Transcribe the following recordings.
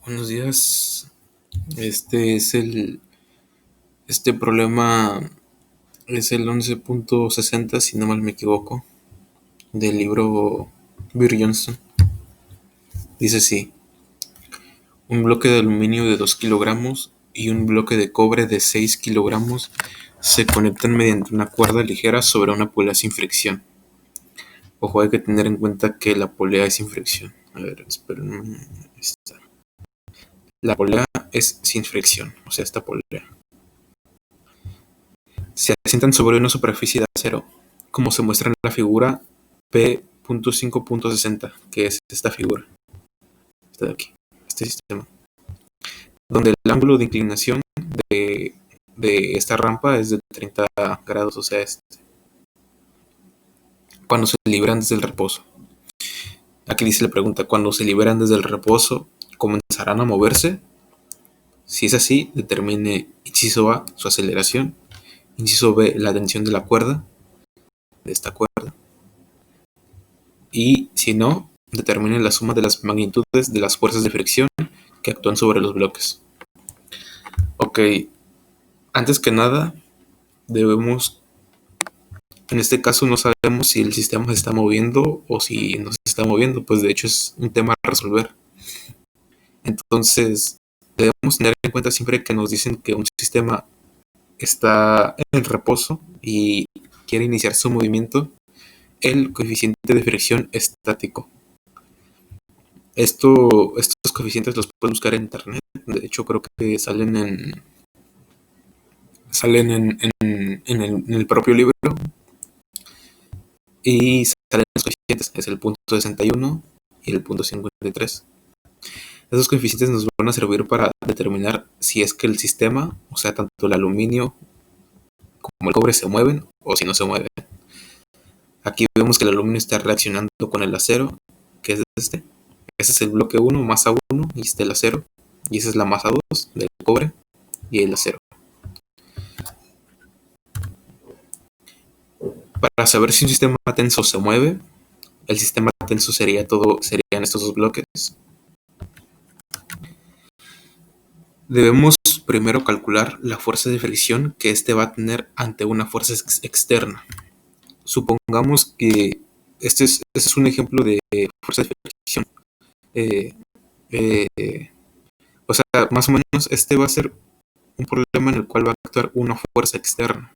Buenos días. Este es el, este problema es el 11.60, si no mal me equivoco, del libro Beer Johnston. Dice así: un bloque de aluminio de 2 kilogramos y un bloque de cobre de 6 kilogramos se conectan mediante una cuerda ligera sobre una polea sin fricción. Ojo, hay que tener en cuenta que la polea es sin fricción. A ver, esperen. La polea es sin fricción, o sea, esta polea se asientan sobre una superficie de acero, como se muestra en la figura P.5.60, que es esta figura, esta de aquí, este sistema, donde el ángulo de inclinación de, de esta rampa es de 30 grados, o sea, cuando se liberan desde el reposo. Aquí dice la pregunta: cuando se liberan desde el reposo, ¿comenzarán a moverse? Si es así, determine inciso A su aceleración, inciso B la tensión de la cuerda, de esta cuerda, y si no, determine la suma de las magnitudes de las fuerzas de fricción que actúan sobre los bloques. Ok, antes que nada, debemos, en este caso no sabemos si el sistema se está moviendo o si no se está moviendo, pues de hecho es un tema a resolver. Entonces, debemos tener en cuenta siempre que nos dicen que un sistema está en reposo y quiere iniciar su movimiento, el coeficiente de fricción estático. Estos coeficientes los puedes buscar en internet. De hecho, creo que salen en el propio libro. Y salen los coeficientes. Es el punto 61 y el punto 53. Esos coeficientes nos van a servir para determinar si es que el sistema, o sea, tanto el aluminio como el cobre, se mueven o si no se mueven. Aquí vemos que el aluminio está reaccionando con el acero, que es este. Ese es el bloque 1, masa 1, y este el acero. Y esa es la masa 2 del cobre y el acero. Para saber si un sistema tenso se mueve, el sistema tenso serían estos dos bloques. Debemos primero calcular la fuerza de fricción que éste va a tener ante una fuerza externa. Supongamos que este es un ejemplo de fuerza de fricción. Eh, eh, o sea, más o menos este va a ser un problema en el cual va a actuar una fuerza externa.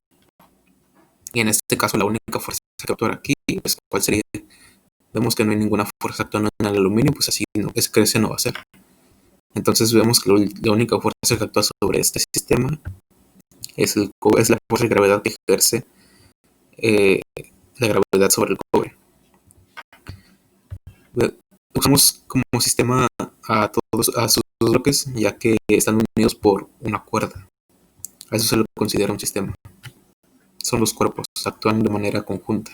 Y en este caso la única fuerza que va a actuar aquí, pues, ¿cuál sería? Vemos que no hay ninguna fuerza actuando en el aluminio, pues así no, ese no va a ser. Entonces vemos que la única fuerza que actúa sobre este sistema es la fuerza de gravedad que ejerce eh, la gravedad sobre el cobre. Usamos como sistema a sus bloques, ya que están unidos por una cuerda. A eso se lo considera un sistema. Son los cuerpos, actúan de manera conjunta.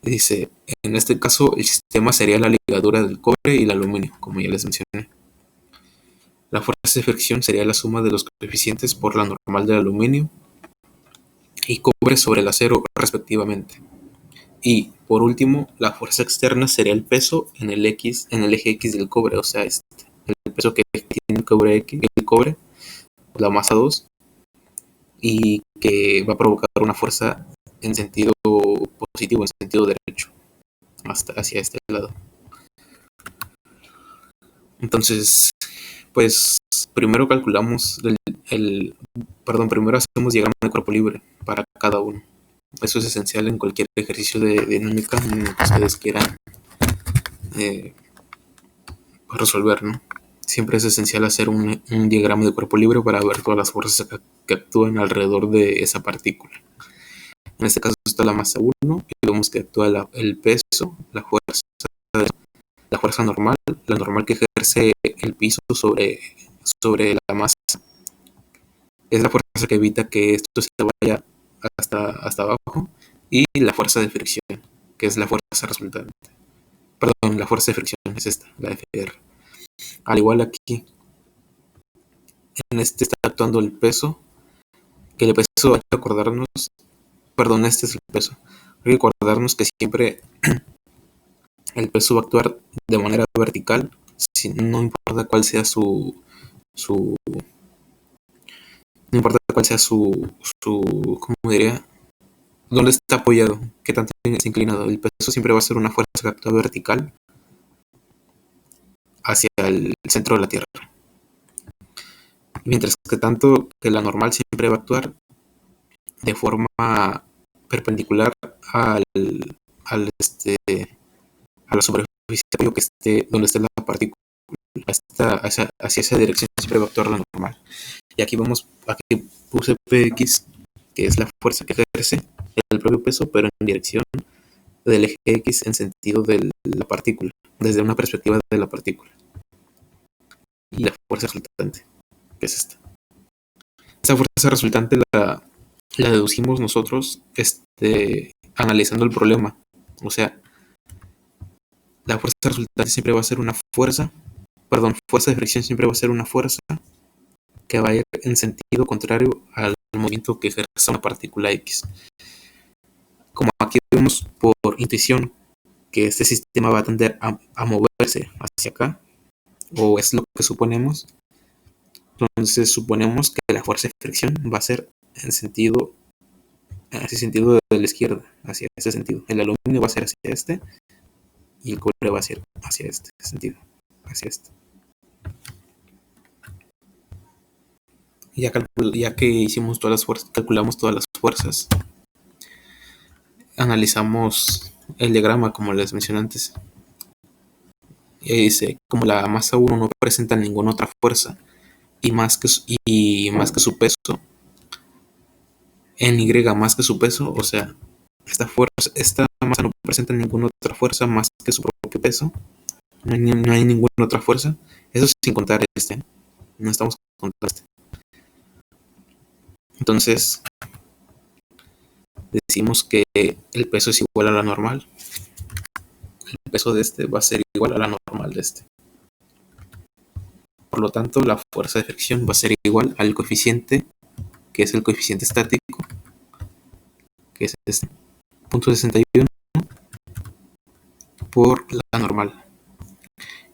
Dice, en este caso el sistema sería la ligadura del cobre y el aluminio, como ya les mencioné. La fuerza de fricción sería la suma de los coeficientes por la normal del aluminio y cobre sobre el acero respectivamente. Y por último, la fuerza externa sería el peso en el eje X del cobre, o sea, el peso que tiene el cobre, la masa 2, y que va a provocar una fuerza en sentido positivo, en sentido derecho, hacia este lado. Entonces, pues primero calculamos primero hacemos diagrama de cuerpo libre para cada uno. Eso es esencial en cualquier ejercicio de dinámica en el que ustedes quieran resolver, ¿no? Siempre es esencial hacer un diagrama de cuerpo libre para ver todas las fuerzas que actúan alrededor de esa partícula. En este caso está la masa 1 y vemos que actúa el peso, la fuerza normal, la normal que ejerce el piso sobre la masa. Es la fuerza que evita que esto se vaya hasta abajo, y la fuerza de fricción, que es la fuerza resultante. Perdón, la fuerza de fricción es esta, la Fr. Al igual aquí, en este está actuando el peso, que el peso hay que acordarnos, perdón, este es el peso. Hay que acordarnos que siempre el peso va a actuar de manera vertical no importa cuál sea su no importa cuál sea ¿cómo diría? ¿Dónde está apoyado? ¿Qué tanto está inclinado? El peso siempre va a ser una fuerza que actúa vertical hacia el centro de la Tierra. Mientras que tanto que la normal siempre va a actuar de forma perpendicular al, a la superficie de apoyo que esté donde esté la partícula. Hacia esa dirección siempre va a actuar la normal. Y aquí puse Px, que es la fuerza que ejerce el propio peso, pero en dirección del eje X en sentido de la partícula, desde una perspectiva de la partícula. Y la fuerza resultante, que es esta. Esa fuerza resultante la deducimos nosotros analizando el problema. O sea, la fuerza resultante siempre va a ser una fuerza de fricción siempre va a ser una fuerza que va a ir en sentido contrario al movimiento que ejerce una partícula X. Como aquí vemos por intuición que este sistema va a tender a moverse hacia acá, o es lo que suponemos, entonces suponemos que la fuerza de fricción va a ser en sentido de la izquierda, hacia ese sentido. El aluminio va a ser hacia este y el cobre va a ser hacia este sentido, hacia este. Ya que hicimos todas las fuerzas, calculamos todas las fuerzas, analizamos el diagrama como les mencioné antes. Y dice, como la masa 1 no presenta ninguna otra fuerza y más que su peso, en Y más que su peso, o sea, esta masa no presenta ninguna otra fuerza más que su propio peso, no hay ninguna otra fuerza, eso sin contar no estamos contando este. Entonces, decimos que el peso es igual a la normal, el peso de este va a ser igual a la normal de este. Por lo tanto, la fuerza de fricción va a ser igual al coeficiente, que es el coeficiente estático, que es este, 0.61 por la normal.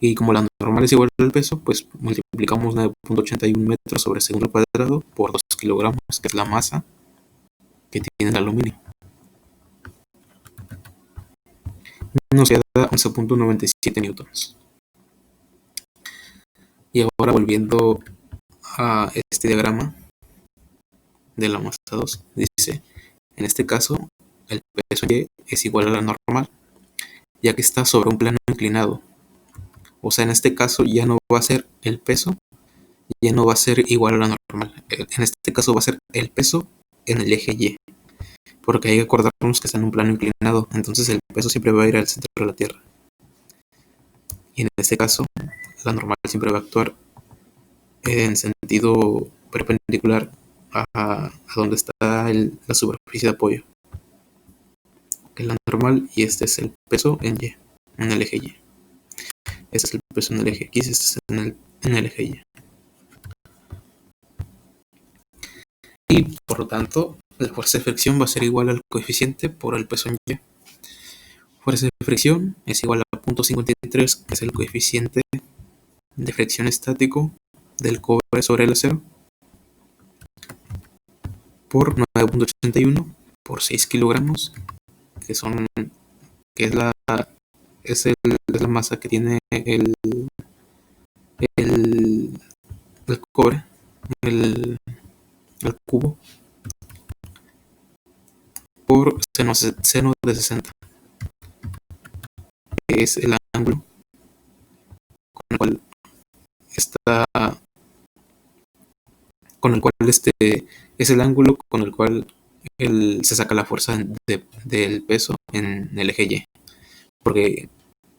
Y como la normal es igual al peso, pues multiplicamos 9.81 metros sobre segundo al cuadrado por 2 kilogramos, que es la masa que tiene el aluminio. Nos queda 11.97 newtons. Y ahora volviendo a este diagrama de la masa 2, dice, en este caso, el peso Y es igual a la normal, ya que está sobre un plano inclinado. O sea, en este caso ya no va a ser el peso, ya no va a ser igual a la normal. En este caso va a ser el peso en el eje Y, porque hay que acordarnos que está en un plano inclinado, entonces el peso siempre va a ir al centro de la Tierra. Y en este caso, la normal siempre va a actuar en sentido perpendicular a donde está la superficie de apoyo, que es la normal, y este es el peso en Y, en el eje Y. Este es el peso en el eje X, este es en el eje Y. Y por lo tanto, la fuerza de fricción va a ser igual al coeficiente por el peso en Y. Fuerza de fricción es igual a 0.53, que es el coeficiente de fricción estático del cobre sobre el acero, por 9.81 por 6 kilogramos, que es la masa que tiene el cobre, el cubo, por seno de 60, que es el ángulo con el cual es el ángulo con el cual se saca la fuerza del peso en el eje Y, porque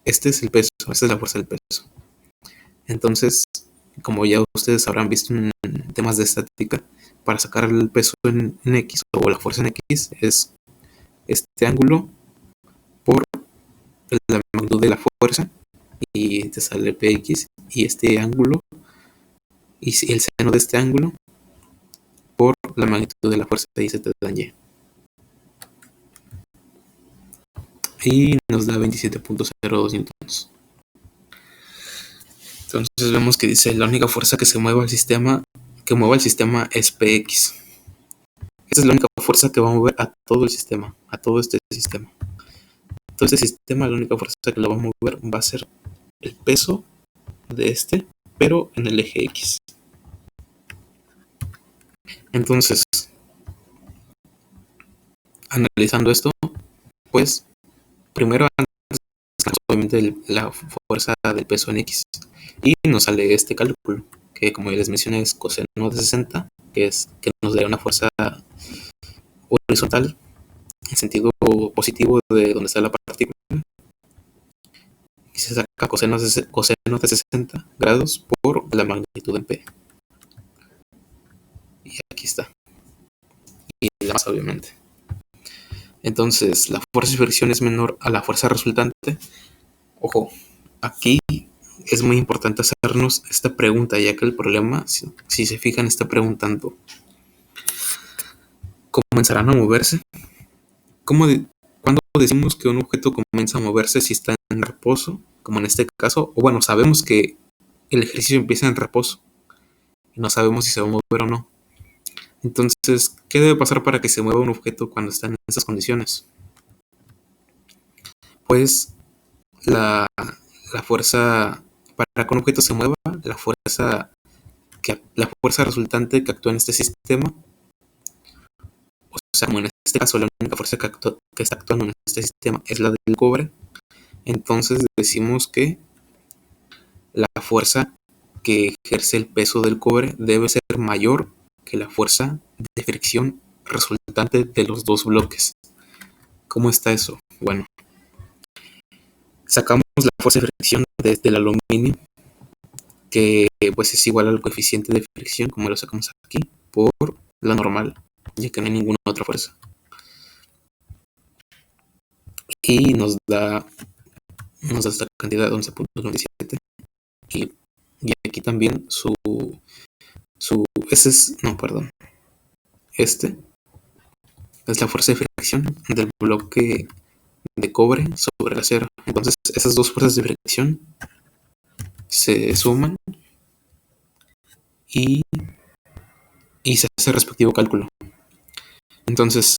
este es el peso, esta es la fuerza del peso. Entonces, como ya ustedes habrán visto en temas de estática, para sacar el peso en X o la fuerza en X es este ángulo por la magnitud de la fuerza, y te sale Px, y este ángulo y el seno de este ángulo por la magnitud de la fuerza, y se te da Y. Y nos da 27.02 newtons. Entonces vemos que dice la única fuerza que mueva el sistema es Px. Esa es la única fuerza que va a mover a todo el sistema, a todo este sistema. Todo este sistema, la única fuerza que lo va a mover va a ser el peso de este, pero en el eje X. Entonces, analizando esto, pues primero obviamente la fuerza del peso en X y nos sale este cálculo que, como ya les mencioné, es coseno de 60, que nos da una fuerza horizontal en sentido positivo de donde está la partícula, y se saca coseno de 60 grados por la magnitud en P, y aquí está, y la masa obviamente. Entonces la fuerza de fricción es menor a la fuerza resultante. Ojo, aquí es muy importante hacernos esta pregunta, ya que el problema, si se fijan, está preguntando: ¿comenzarán a moverse? ¿Cuándo decimos que un objeto comienza a moverse? Si está en reposo, como en este caso, o bueno, sabemos que el ejercicio empieza en reposo y no sabemos si se va a mover o no. Entonces, ¿qué debe pasar para que se mueva un objeto cuando está en esas condiciones? Pues la fuerza, para que un objeto se mueva, la fuerza resultante que actúa en este sistema, o sea, como en este caso la única fuerza que está actuando en este sistema es la del cobre, entonces decimos que la fuerza que ejerce el peso del cobre debe ser mayor que la fuerza de fricción resultante de los dos bloques. ¿Cómo está eso? Bueno, sacamos la fuerza de fricción desde el aluminio, que pues es igual al coeficiente de fricción, como lo sacamos aquí, por la normal, ya que no hay ninguna otra fuerza. Y nos da esta cantidad de 11.97. Y aquí también este es la fuerza de fricción del bloque de cobre sobre el acero. Entonces esas dos fuerzas de fricción se suman y se hace el respectivo cálculo. Entonces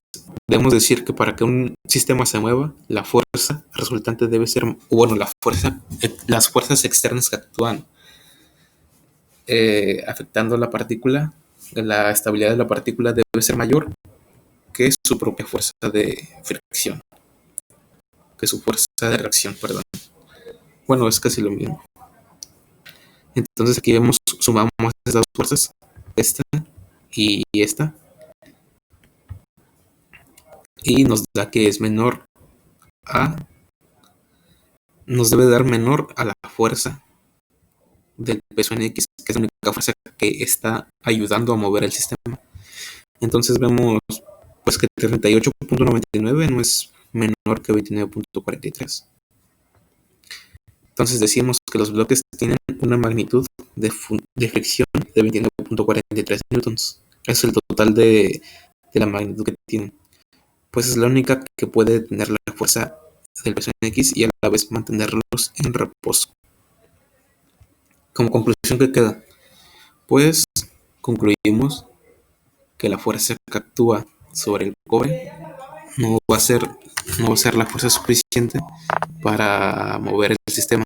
debemos decir que para que un sistema se mueva, la fuerza resultante debe ser, bueno, las fuerzas externas que actúan afectando la partícula, la estabilidad de la partícula debe ser mayor que su propia fuerza de fricción, que su fuerza de reacción, perdón. Bueno, es casi lo mismo. Entonces aquí sumamos estas dos fuerzas, esta y esta, y nos da que es menor nos debe dar menor a la fuerza del peso en X, que es la única fuerza que está ayudando a mover el sistema. Entonces vemos pues que 38.99 no es menor que 29.43. Entonces decimos que los bloques tienen una magnitud de fricción de 29.43 newtons. Es el total de la magnitud que tienen. Pues es la única que puede tener la fuerza del peso en X y a la vez mantenerlos en reposo. Como conclusión, ¿qué queda? Pues concluimos que la fuerza que actúa sobre el cobre no va a ser la fuerza suficiente para mover el sistema,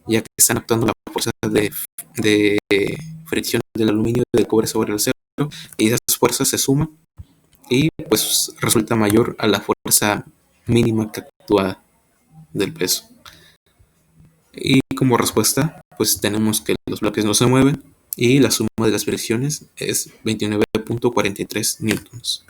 ya que están actuando la fuerza de fricción del aluminio y del cobre sobre el acero, y esas fuerzas se suman y pues resulta mayor a la fuerza mínima que actúa del peso. Y como respuesta, pues tenemos que los bloques no se mueven y la suma de las fricciones es 29.43 newtons.